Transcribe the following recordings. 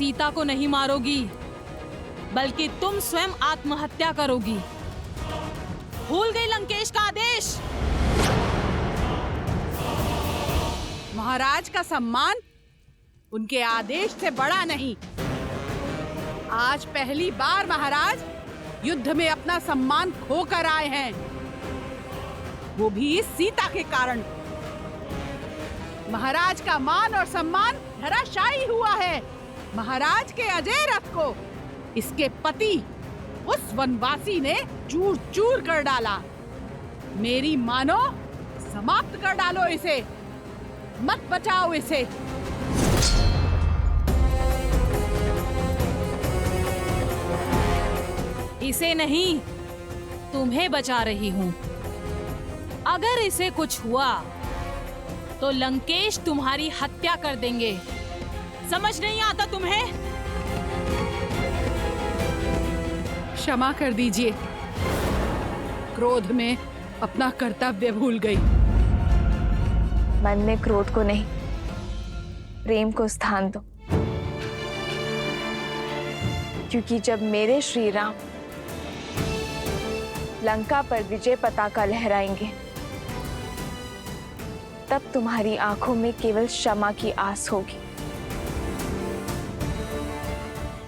सीता को नहीं मारोगी, बल्कि तुम स्वयं आत्महत्या करोगी। भूल गई लंकेश का आदेश? महाराज का सम्मान उनके आदेश से बड़ा नहीं। आज पहली बार महाराज युद्ध में अपना सम्मान खोकर आए हैं, वो भी इस सीता के कारण। महाराज का मान और सम्मान धराशायी हुआ है। महाराज के अजय रथ को इसके पति उस वनवासी ने चूर चूर कर डाला। मेरी मानो, समाप्त कर डालो इसे, मत बचाओ इसे। इसे नहीं, तुम्हें बचा रही हूं। अगर इसे कुछ हुआ तो लंकेश तुम्हारी हत्या कर देंगे। समझ नहीं आता तुम्हें? क्षमा कर दीजिए, क्रोध में अपना कर्तव्य भूल गई। मन में क्रोध को नहीं, प्रेम को स्थान दो। क्योंकि जब मेरे श्री राम लंका पर विजय पताका लहराएंगे, तब तुम्हारी आंखों में केवल क्षमा की आस होगी।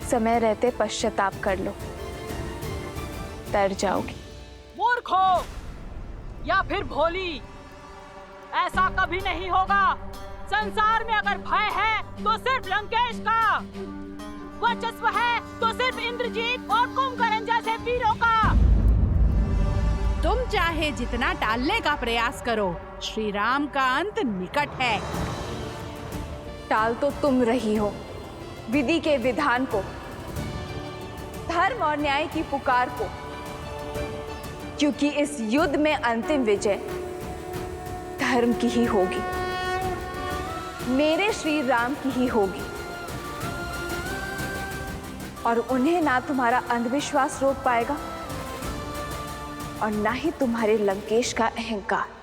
समय रहते पश्चाताप कर लो, तर जाओगी। मूर्ख हो या फिर भोली, ऐसा कभी नहीं होगा। संसार में अगर भय है तो सिर्फ लंकेश का, वर्चस्व है तो सिर्फ इंद्रजीत और कुंभकर्ण जैसे वीरों का। तुम चाहे जितना टालने का प्रयास करो, श्री राम का अंत निकट है। टाल तो तुम रही हो विधि के विधान को, धर्म और न्याय की पुकार को। क्योंकि इस युद्ध में अंतिम विजय धर्म की ही होगी, मेरे श्री राम की ही होगी। और उन्हें ना तुम्हारा अंधविश्वास रोक पाएगा और ना ही तुम्हारे लंकेश का अहंकार।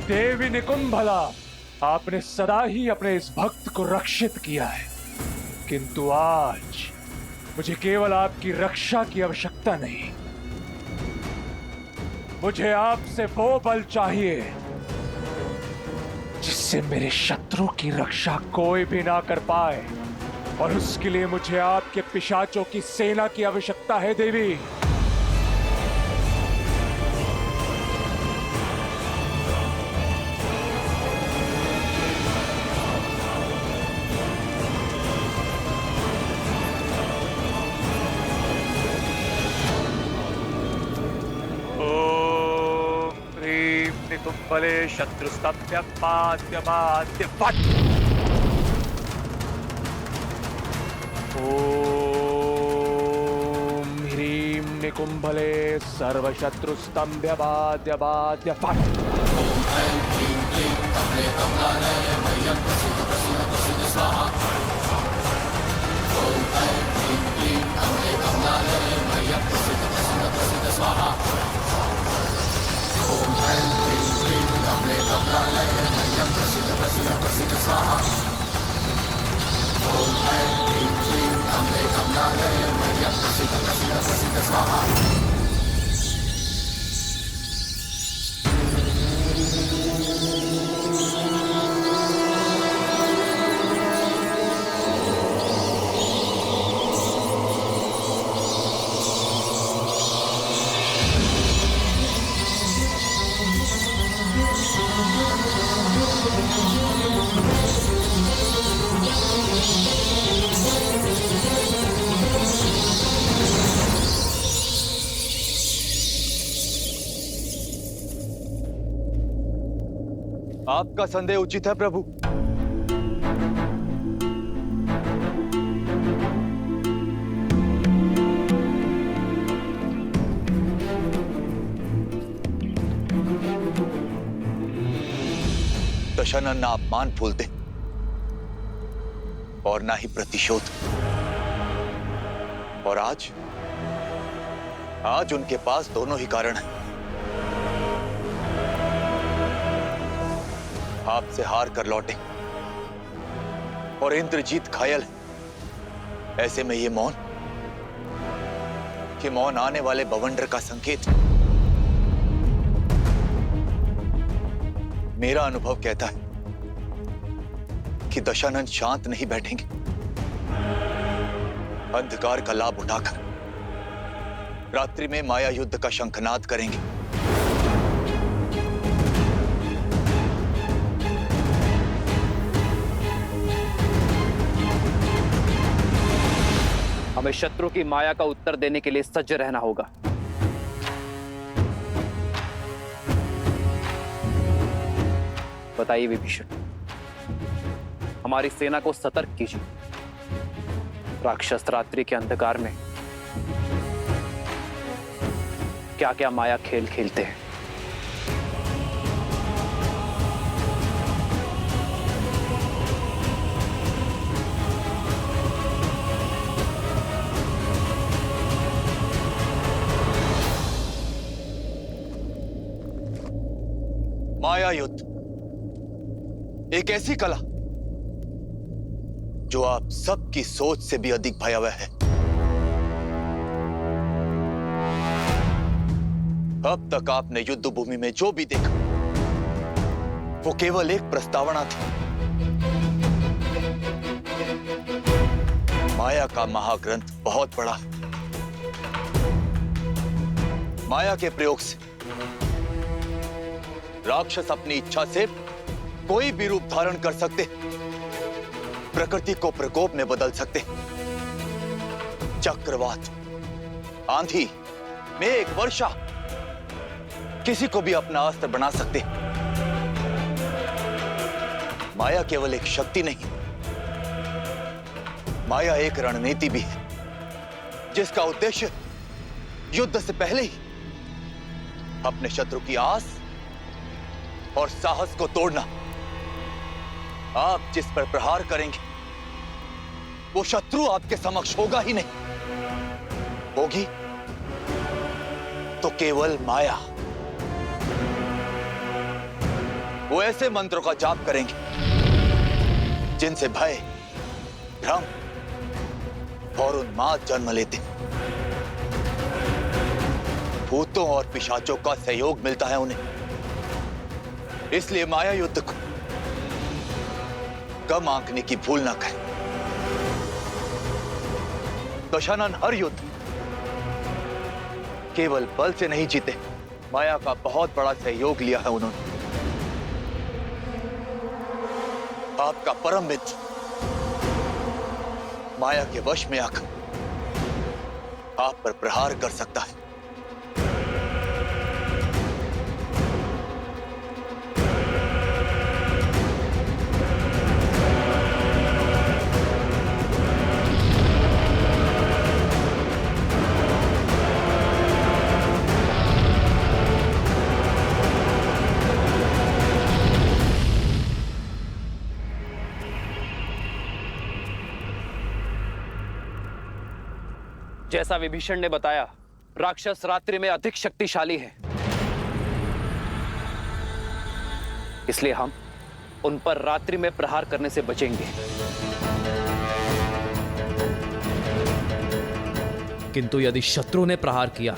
देवी निकुंभला, आपने सदा ही अपने इस भक्त को रक्षित किया है, किंतु आज मुझे केवल आपकी रक्षा की आवश्यकता नहीं, मुझे आपसे वो बल चाहिए जिससे मेरे शत्रु की रक्षा कोई भी ना कर पाए। और उसके लिए मुझे आपके पिशाचों की सेना की आवश्यकता है देवी। निकुंभले शत्रुस्तभ्य पाद्य पाद्य फट। ओम ह्रीं निकुंभले सर्वशत्रुस्तंभ्य पाद्य पाद्य फट। आपका संदेह उचित है प्रभु। दशानन ना अपमान भूलते और ना ही प्रतिशोध। और आज उनके पास दोनों ही कारण हैं। आपसे हार कर लौटे और इंद्रजीत घायल है। ऐसे में ये मौन आने वाले बवंडर का संकेत। मेरा अनुभव कहता है कि दशानन शांत नहीं बैठेंगे। अंधकार का लाभ उठाकर रात्रि में माया युद्ध का शंखनाद करेंगे। हमें शत्रु की माया का उत्तर देने के लिए सज्ज रहना होगा। बताइए विभीषण, हमारी सेना को सतर्क कीजिए। राक्षस रात्रि के अंधकार में क्या क्या माया खेल खेलते हैं। माया युद्ध एक ऐसी कला जो आप सबकी सोच से भी अधिक भयावह है। अब तक आपने युद्ध भूमि में जो भी देखा वो केवल एक प्रस्तावना थी। माया का महाग्रंथ बहुत बड़ा है। माया के प्रयोग से राक्षस अपनी इच्छा से कोई भी रूप धारण कर सकते, प्रकृति को प्रकोप में बदल सकते, चक्रवात, आंधी, मेघ, वर्षा, किसी को भी अपना अस्त्र बना सकते। माया केवल एक शक्ति नहीं, माया एक रणनीति भी है जिसका उद्देश्य युद्ध से पहले ही अपने शत्रु की आस और साहस को तोड़ना। आप जिस पर प्रहार करेंगे वो शत्रु आपके समक्ष होगा ही नहीं, होगी तो केवल माया। वो ऐसे मंत्रों का जाप करेंगे जिनसे भय, भ्रम और उन्माद जन्म लेते। भूतों और पिशाचों का सहयोग मिलता है उन्हें। इसलिए माया युद्ध को कम आंकने की भूल ना करें। दशानन हर युद्ध केवल बल से नहीं जीते, माया का बहुत बड़ा सहयोग लिया है उन्होंने। आपका परम मित्र माया के वश में आकर आप पर प्रहार कर सकता है। जैसा विभीषण ने बताया, राक्षस रात्रि में अधिक शक्तिशाली है। इसलिए हम उन पर रात्रि में प्रहार करने से बचेंगे। किंतु यदि शत्रु ने प्रहार किया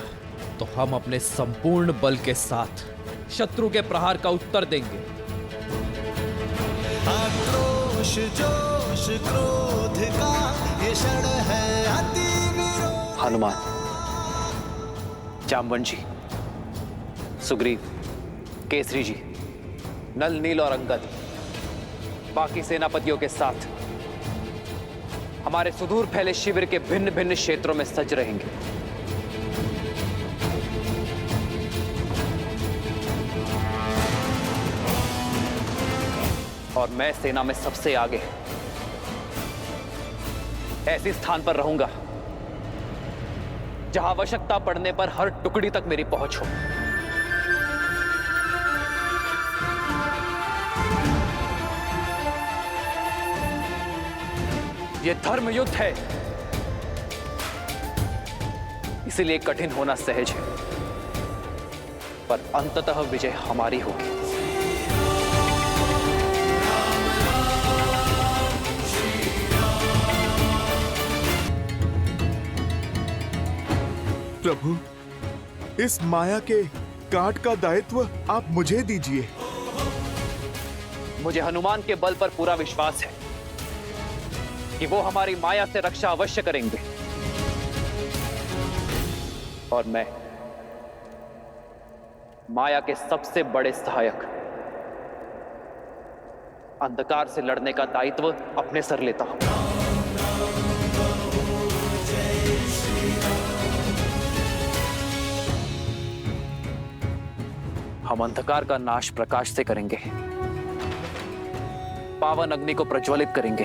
तो हम अपने संपूर्ण बल के साथ शत्रु के प्रहार का उत्तर देंगे। आक्रोश जोश क्रोध का ये क्षण है अति हनुमान, जामवंशी, सुग्रीव, केसरी जी, नल, नील और अंगद बाकी सेनापतियों के साथ हमारे सुदूर फैले शिविर के भिन्न भिन्न क्षेत्रों में सज रहेंगे। और मैं सेना में सबसे आगे ऐसे स्थान पर रहूंगा जहां आवश्यकता पड़ने पर हर टुकड़ी तक मेरी पहुंच हो। यह धर्म युद्ध है, इसलिए कठिन होना सहज है, पर अंततः विजय हमारी होगी। प्रभु, इस माया के काट का दायित्व आप मुझे दीजिए। मुझे हनुमान के बल पर पूरा विश्वास है कि वो हमारी माया से रक्षा अवश्य करेंगे, और मैं माया के सबसे बड़े सहायक अंधकार से लड़ने का दायित्व अपने सर लेता हूं। हम अंधकार का नाश प्रकाश से करेंगे, पावन अग्नि को प्रज्वलित करेंगे,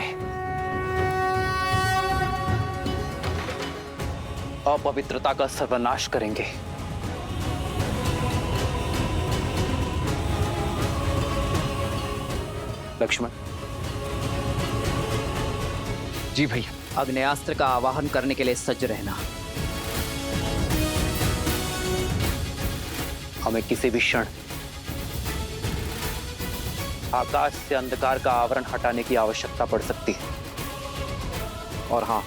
अपवित्रता का सर्वनाश करेंगे। लक्ष्मण। जी भैया। अग्नेयास्त्र का आवाहन करने के लिए सज्ज रहना। हमें किसी भी क्षण आकाश से अंधकार का आवरण हटाने की आवश्यकता पड़ सकती है। और हाँ,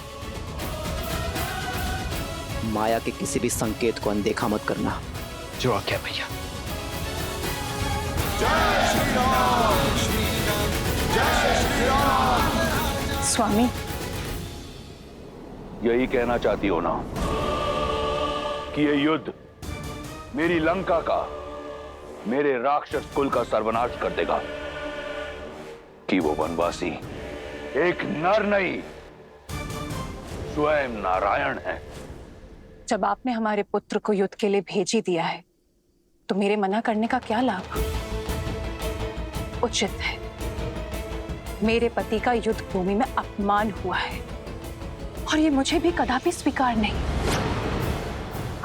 माया के किसी भी संकेत को अनदेखा मत करना। जो आज्ञा भैया। स्वामी, यही कहना चाहती हो ना कि ये युद्ध मेरी लंका का, मेरे राक्षस कुल का सर्वनाश कर देगा, कि वो वनवासी एक नर नहीं स्वयं नारायण है। जब आपने हमारे पुत्र को युद्ध के लिए भेज ही दिया है, तो मेरे मना करने का क्या लाभ? उचित है, मेरे पति का युद्ध भूमि में अपमान हुआ है, और ये मुझे भी कदापि स्वीकार नहीं।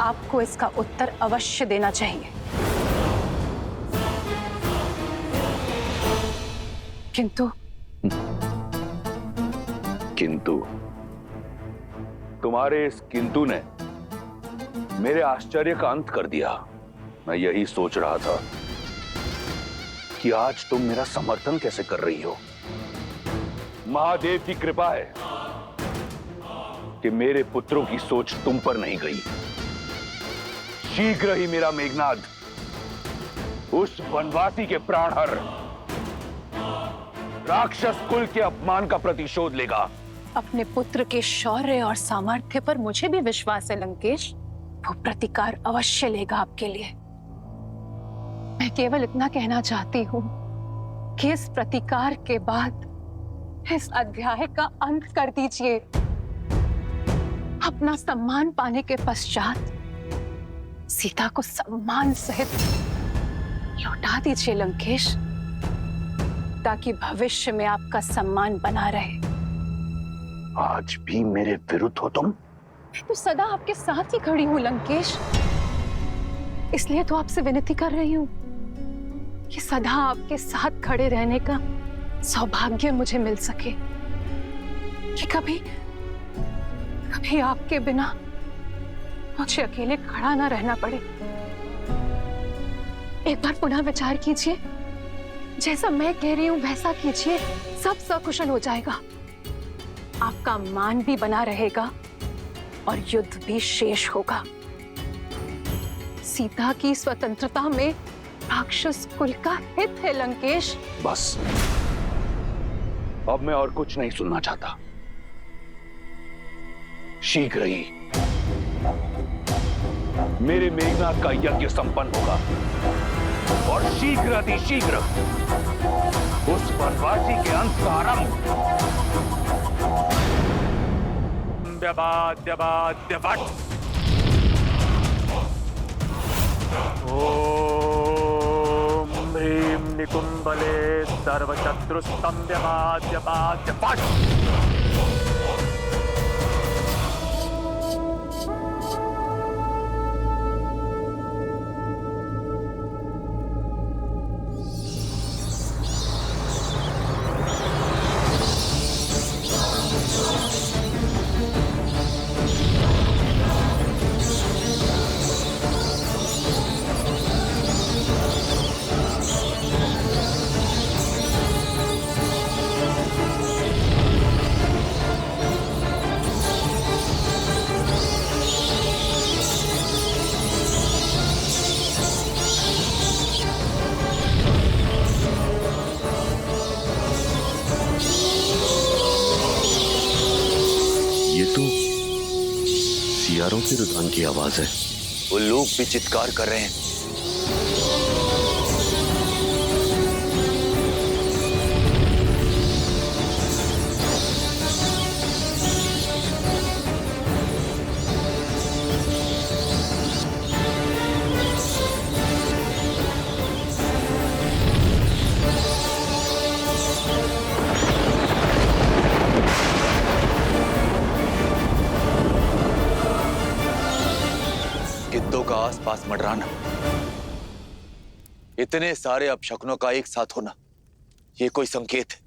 आपको इसका उत्तर अवश्य देना चाहिए। किंतु तुम्हारे इस किंतु ने मेरे आश्चर्य का अंत कर दिया। मैं यही सोच रहा था कि आज तुम मेरा समर्थन कैसे कर रही हो। महादेव की कृपा है कि मेरे पुत्रों की सोच तुम पर नहीं गई। शीघ्र ही मेरा मेघनाद उस वनवासी के प्राणहर राक्षस कुल के अपमान का प्रतिशोध लेगा। अपने पुत्र के शौर्य और सामर्थ्य पर मुझे भी विश्वास है लंकेश। वो प्रतिकार अवश्य लेगा आपके लिए। मैं केवल इतना कहना चाहती हूँ कि इस प्रतिकार के बाद इस अध्याय का अंत कर दीजिए। अपना सम्मान पाने के पश्चात सीता को सम्मान सहित लौटा दीजिए लंकेश, ताकि भविष्य में आपका सम्मान बना रहे। आज भी मेरे विरुद्ध हो तुम? मैं तो सदा आपके साथ ही खड़ी हूं लंकेश, इसलिए तो आपसे विनती कर रही हूं कि सदा आपके साथ खड़े रहने का सौभाग्य मुझे मिल सके, कि कभी आपके बिना मुझे अकेले खड़ा ना रहना पड़े। एक बार पुनः विचार कीजिए, जैसा मैं कह रही हूं वैसा कीजिए, सब सकुशल हो जाएगा। आपका मान भी बना रहेगा और युद्ध भी शेष होगा। सीता की स्वतंत्रता में राक्षस कुल का हित है लंकेश। बस, अब मैं और कुछ नहीं सुनना चाहता। शीघ्र ही मेरे मेघनाद का यज्ञ संपन्न होगा, और शीघ्र अतिशीघ्र उस वनवासी के अंत का आरंभ। ओम ह्रीं निकुंभ बले सर्वशत्रुस्तम्भ्यमाद्य पाद्य पट। सियारों के रुझान की आवाज है। वो लोग भी चित्कार कर रहे हैं। गिद्धों का आसपास मंडराना, इतने सारे अपशकुनों का एक साथ होना, ये कोई संकेत है।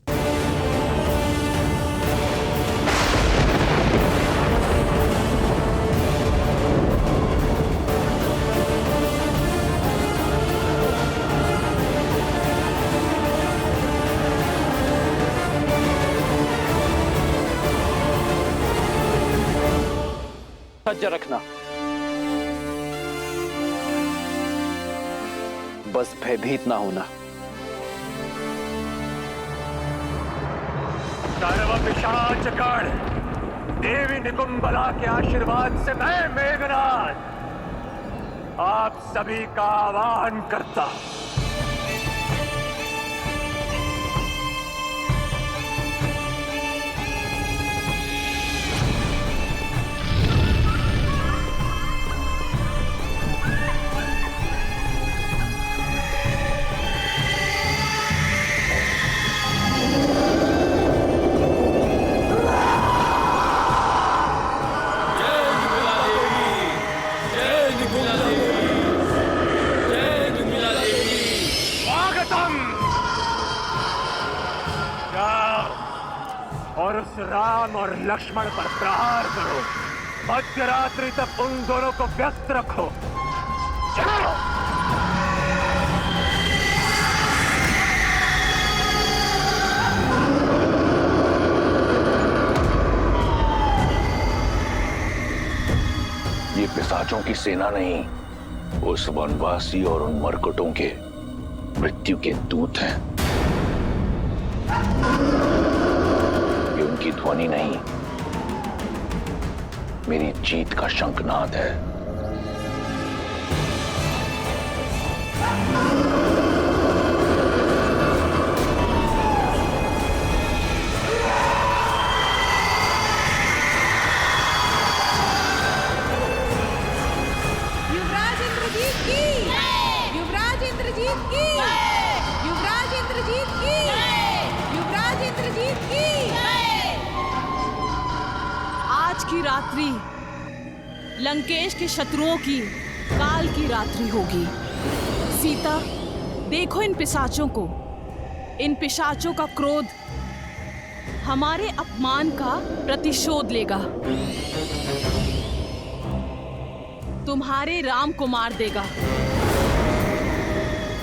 सज्ज रखना, बस भयभीत ना होना। सर्व पिशाचगण, देवी निकुंभला के आशीर्वाद से मैं मेघनाद आप सभी का आह्वान करता हूं। और उस राम और लक्ष्मण पर प्रहार करो। मध्यरात्रि तक उन दोनों को व्यस्त रखो। चलो। ये पिशाचों की सेना नहीं, उस वनवासी और उन मरकटों के मृत्यु के दूत हैं। ये उनकी ध्वनि नहीं, मेरी जीत का शंखनाद है। युवराज इंद्रजीत की, युवराज इंद्रजीत की, युवराज इंद्रजीत की, युवराज इंद्रजीत की। आज की रात्रि लंकेश के शत्रुओं की काल की रात्रि होगी। सीता, देखो इन पिशाचों को। इन पिशाचों का क्रोध हमारे अपमान का प्रतिशोध लेगा। तुम्हारे राम को मार देगा,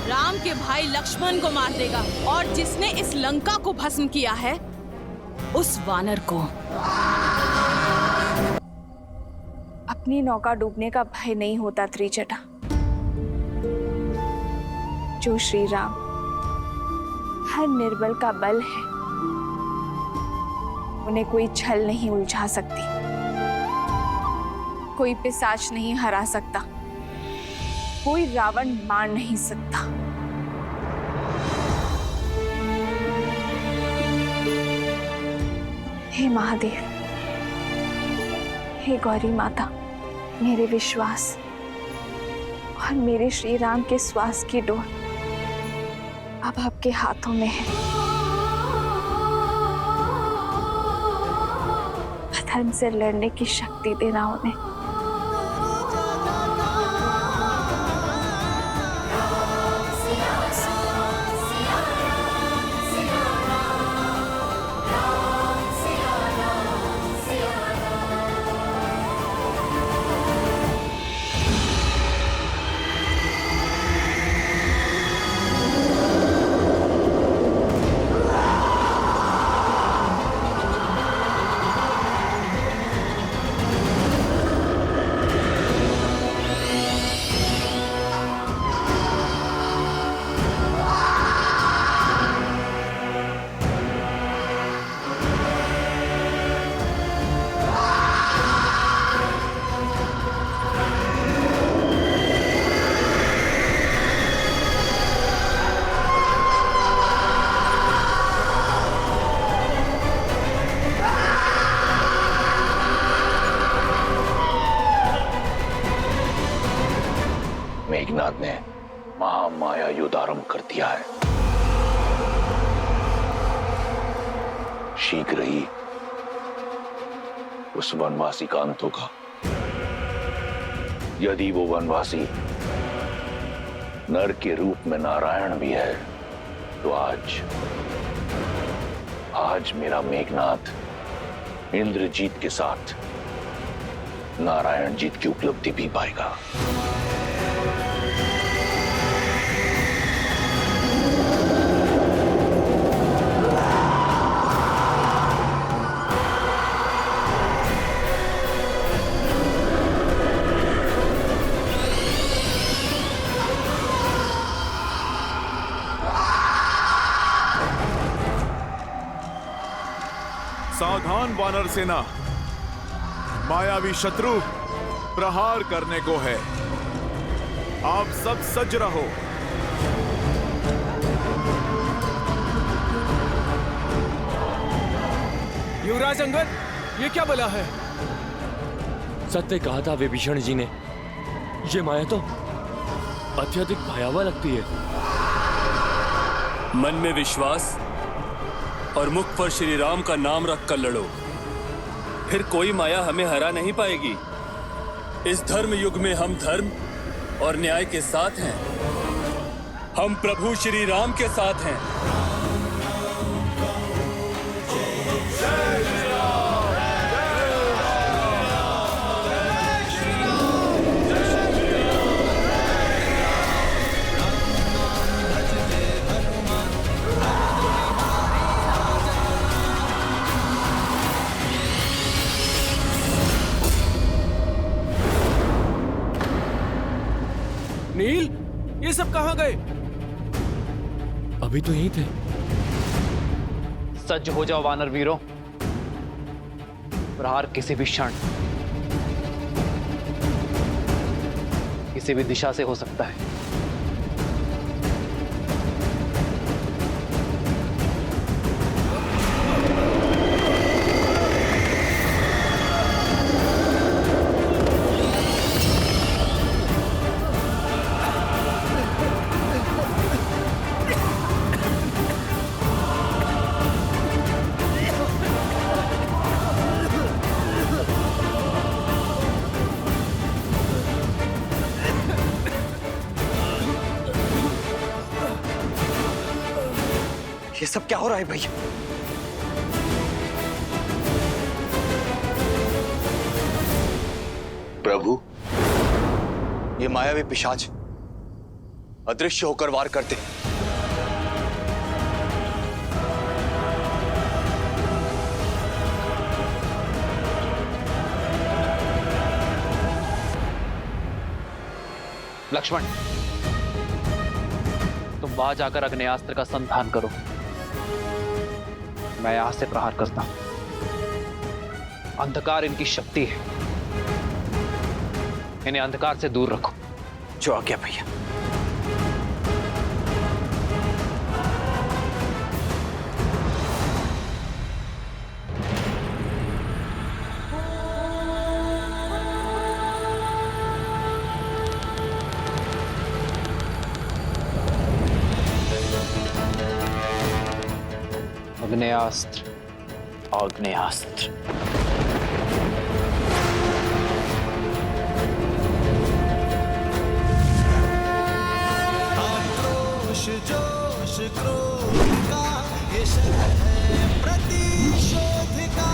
राम के भाई लक्ष्मण को मार देगा, और जिसने इस लंका को भस्म किया है उस वानर को। अपनी नौका डूबने का भय नहीं होता त्रिजटा। जो श्री राम हर निर्बल का बल है, उन्हें कोई छल नहीं उलझा सकती, कोई पिशाच नहीं हरा सकता, कोई रावण मार नहीं सकता। हे महादेव, हे गौरी माता, मेरे विश्वास और मेरे श्री राम के श्वास की डोर अब आपके हाथों में है। अधर्म से लड़ने की शक्ति देना उन्हें। मेघनाद ने महामाया युद्ध आरंभ कर दिया है। शीघ्र ही उस वनवासी का अंत होगा। यदि वो वनवासी नर के रूप में नारायण भी है, तो आज मेरा मेघनाद इंद्रजीत के साथ नारायण जीत की उपलब्धि भी पाएगा। सावधान वानर सेना, मायावी शत्रु प्रहार करने को है। आप सब सज्ज रहो। युवराज अंगद, ये क्या बला है? सत्य कहा था विभीषण जी ने, ये माया तो अत्यधिक भयावह लगती है। मन में विश्वास और मुख पर श्री राम का नाम रखकर लड़ो, फिर कोई माया हमें हरा नहीं पाएगी। इस धर्म युग में हम धर्म और न्याय के साथ हैं। हम प्रभु श्री राम के साथ हैं। नील, ये सब कहां गए? अभी तो यहीं थे। सज्ज हो जाओ वानर वीरों, प्रहार किसी भी क्षण किसी भी दिशा से हो सकता है। ये सब क्या हो रहा है भैया? प्रभु, ये मायावी पिशाच अदृश्य होकर वार करते। लक्ष्मण, तुम वहां जाकर अग्नेयास्त्र का संधान करो। मैं यहां से प्रहार करता हूं। अंधकार इनकी शक्ति है, इन्हें अंधकार से दूर रखो। जो आ गया भैया। आग्नेयास्त्र, आग्नेयास्त्र। आक्रोश जोश क्रोध का ये शब्द है प्रतिशोध का,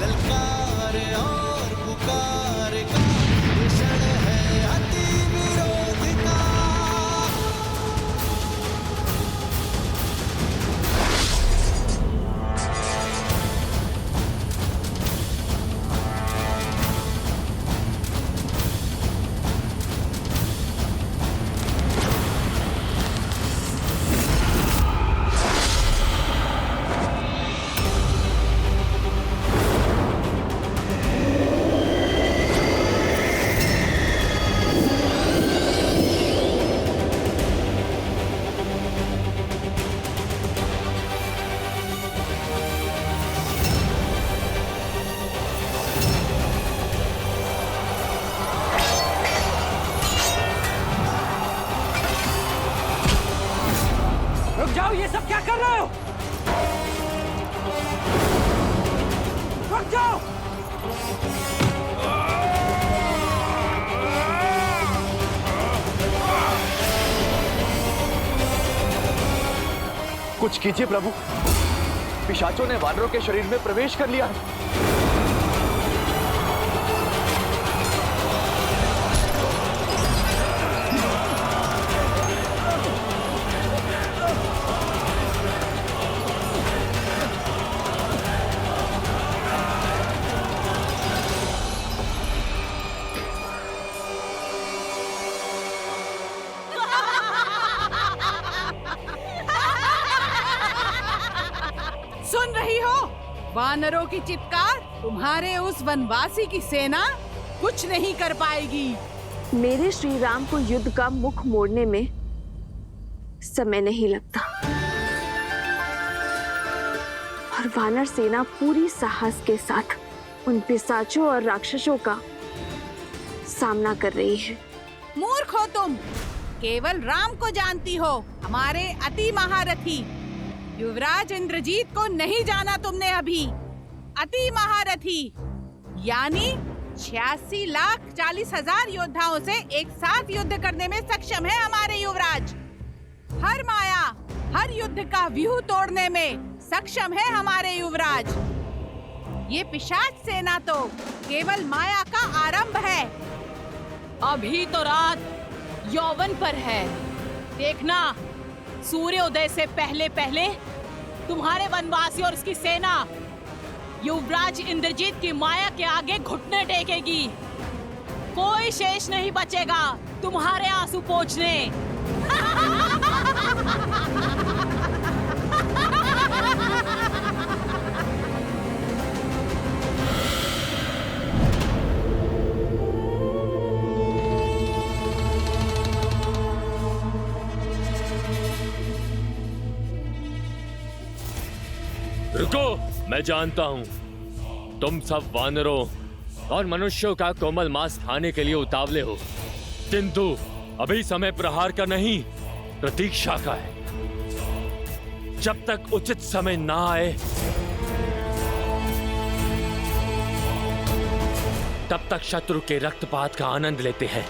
ललकार और पुकार का ये क्षण है अति विरोध का। रुक जाओ, ये सब क्या कर रहे हो? रुक जाओ! कुछ कीजिए प्रभु, पिशाचों ने वानरों के शरीर में प्रवेश कर लिया है। सुन रही हो वानरों की चित्कार? तुम्हारे उस वनवासी की सेना कुछ नहीं कर पाएगी। मेरे श्री राम को युद्ध का मुख मोड़ने में समय नहीं लगता और वानर सेना पूरी साहस के साथ उन पिशाचों और राक्षसों का सामना कर रही है। मूर्ख हो तुम, केवल राम को जानती हो, हमारे अति महारथी युवराज इंद्रजीत को नहीं जाना तुमने अभी। अति महारथी यानी 86,40,000 योद्धाओं से एक साथ युद्ध करने में सक्षम है हमारे युवराज। हर माया, हर युद्ध का व्यूह तोड़ने में सक्षम है हमारे युवराज। ये पिशाच सेना तो केवल माया का आरंभ है। अभी तो रात यौवन पर है, देखना सूर्योदय से पहले पहले तुम्हारे वनवासी और उसकी सेना युवराज इंद्रजीत की माया के आगे घुटने टेकेगी। कोई शेष नहीं बचेगा तुम्हारे आंसू पोंछने। रुको, मैं जानता हूँ तुम सब वानरों और मनुष्यों का कोमल मांस खाने के लिए उतावले हो, किंतु अभी समय प्रहार का नहीं, प्रतीक्षा का है। जब तक उचित समय ना आए तब तक शत्रु के रक्तपात का आनंद लेते हैं।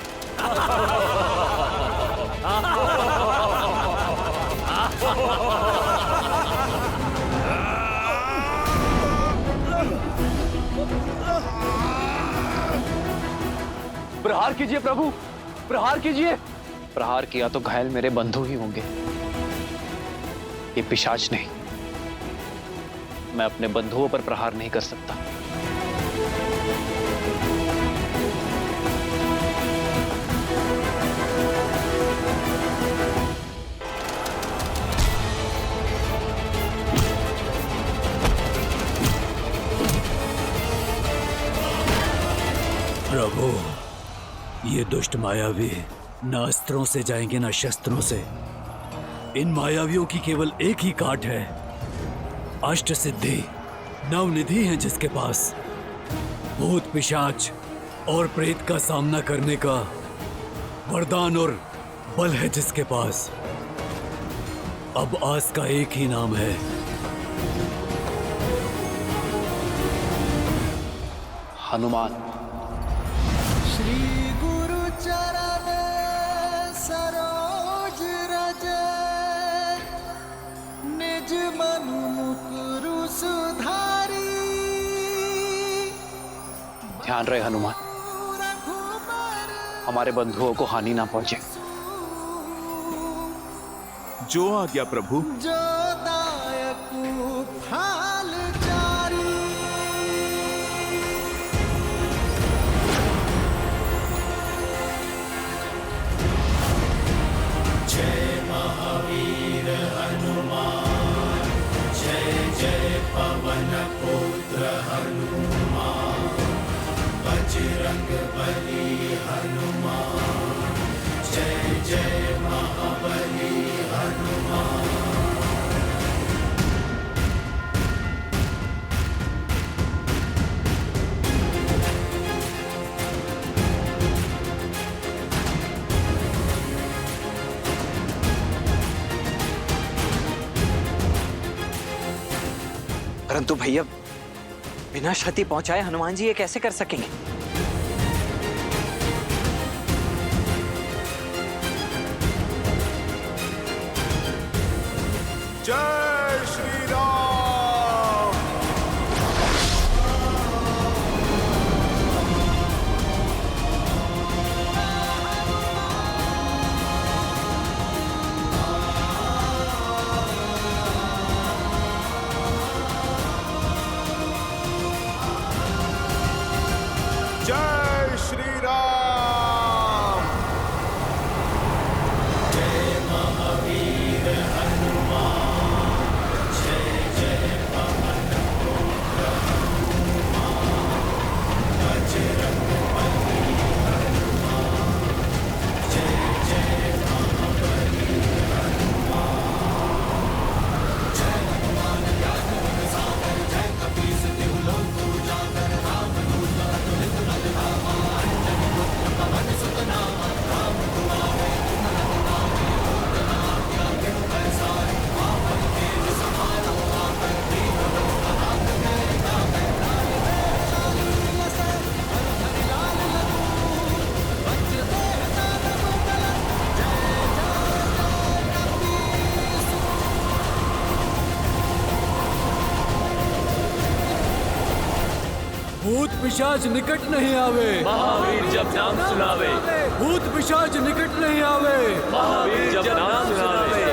प्रहार कीजिए प्रभु, प्रहार कीजिए। प्रहार किया तो घायल मेरे बंधु ही होंगे, ये पिशाच नहीं। मैं अपने बंधुओं पर प्रहार नहीं कर सकता। प्रभु, ये दुष्ट मायावी न अस्त्रों से जाएंगे न शस्त्रों से। इन मायावियों की केवल एक ही काट है, अष्ट सिद्धि, नवनिधि है जिसके पास। भूत पिशाच और प्रेत का सामना करने का वरदान और बल है जिसके पास। अब आस का एक ही नाम है, हनुमान। श्री गुरु चरण सरोज रज निज मनु मुकुरु सुधारी। ध्यान रहे हनुमान, हमारे बंधुओं को हानि ना पहुंचे। जो आज्ञा प्रभु। जो दायक फाल जारी। जय महावीर हनुमान, जय जय पवन पुत्र हनुमान, बजरंग बली हनुमान, जय जय महाबली हनुमान। परंतु भैया, बिना क्षति पहुंचाए हनुमान जी ये कैसे कर सकेंगे? जय श्री राम। जय श्री राम। जय महावीर हनुमान, जय जय पवन पुत्र हनुमान, बजरंग बली हनुमान, जय जय महाबली हनुमान। जय हनुमान ज्ञान गुण सागर, जय कपीस तिहु लोक उजागर, राम दूत अतुलित बल धामा, अंजनी पुत्र पवन सुत नामा, राम दुआरे तुम रघुनाथे, होत न आज्ञा बिनु पैसारे, आपन तेज समारो आकर, दीन लोक हाथ में गावे, लाल चाली लसै, हर हरि लाल लखू, वज्र देह दानव दल, जय जय कपीस। भूत पिशाच निकट नहीं आवे, महावीर जब नाम सुनावे, भूत पिशाच निकट नहीं आवे, महावीर जब नाम सुनावे।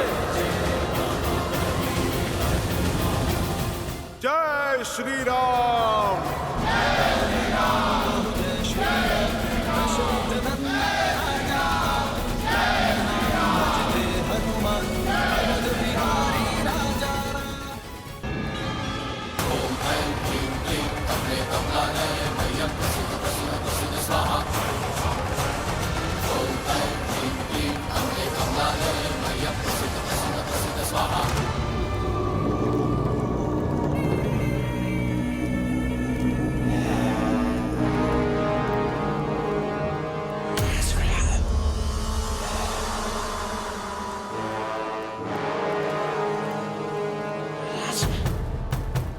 जय श्री राम।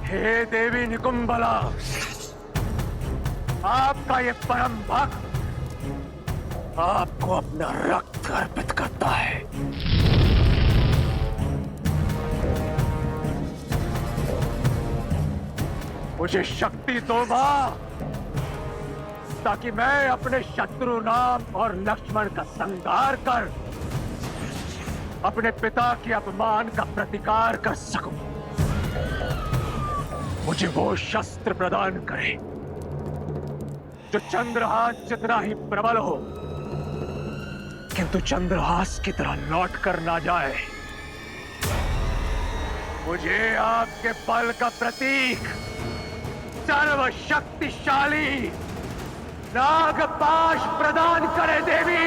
हे देवी निकुंभला, आपका ये परम भक्त आपको अपना रक्त अर्पित करता है। मुझे शक्ति दो मां, ताकि मैं अपने शत्रु राम और लक्ष्मण का संहार कर अपने पिता के अपमान का प्रतिकार कर सकूं। मुझे वो शस्त्र प्रदान करे जो चंद्रहास जितना ही प्रबल हो, किंतु चंद्रहास की तरह लौट कर ना जाए। मुझे आपके बल का प्रतीक, सर्वशक्तिशाली नागपाश प्रदान करे देवी।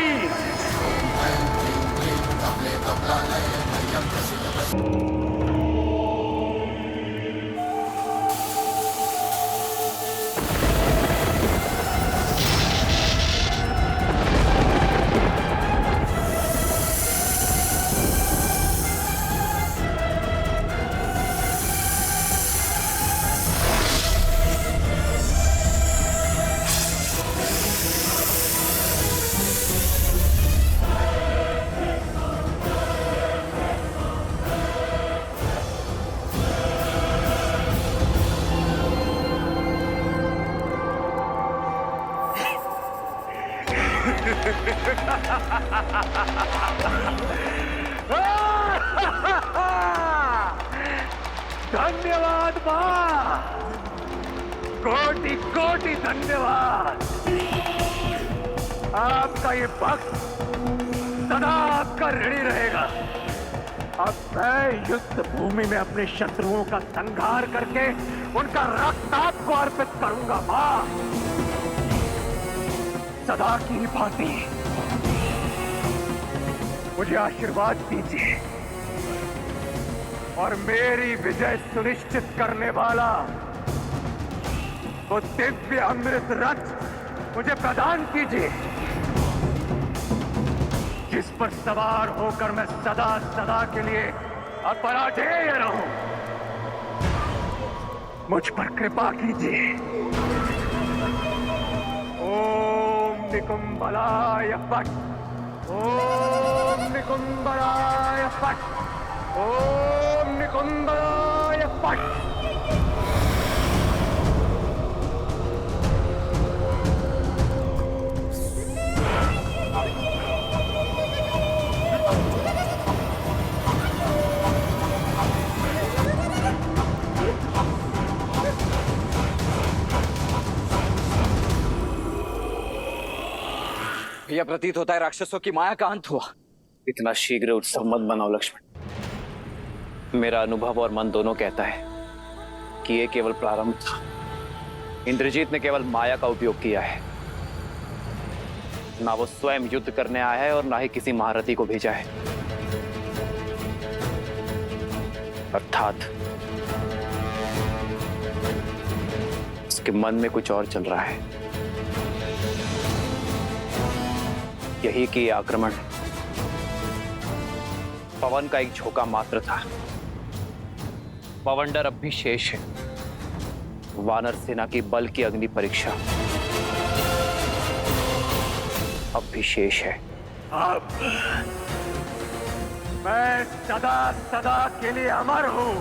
धन्यवाद मां, कोटि कोटि धन्यवाद। आपका ये भक्त सदा आपका ऋणी रहेगा। अब मैं युद्ध भूमि में अपने शत्रुओं का संहार करके उनका रक्त आपको अर्पित करूंगा मां। सदा की भांति मुझे आशीर्वाद दीजिए और मेरी विजय सुनिश्चित करने वाला वो दिव्य अमृत रथ मुझे प्रदान कीजिए, जिस पर सवार होकर मैं सदा सदा के लिए अपराजेय रहूं। मुझ पर कृपा कीजिए। ओम निकुंभलाय फट, ओम निकुंभलाय फट, ओम निकुंभलाय फट। यह प्रतीत होता है राक्षसों की माया का अंत हुआ। इतना शीघ्र उत्सव मत बनाओ लक्ष्मण। मेरा अनुभव और मन दोनों कहता है कि यह केवल प्रारंभ था। इंद्रजीत ने केवल माया का उपयोग किया है। ना वो स्वयं युद्ध करने आया है और ना ही किसी महारथी को भेजा है। अर्थात उसके मन में कुछ और चल रहा है। यही कि आक्रमण पवन का एक झोंका मात्र था। पवंडर अब भी शेष है। वानर सेना की बल की अग्नि परीक्षा अब भी शेष है। अब मैं सदा सदा के लिए अमर हूं।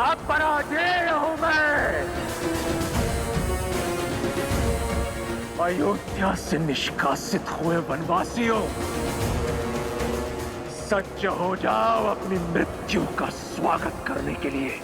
अब पराजय हूं मैं। अयोध्या से निष्कासित हुए वनवासियों, सज्ज हो जाओ अपनी मृत्यु का स्वागत करने के लिए।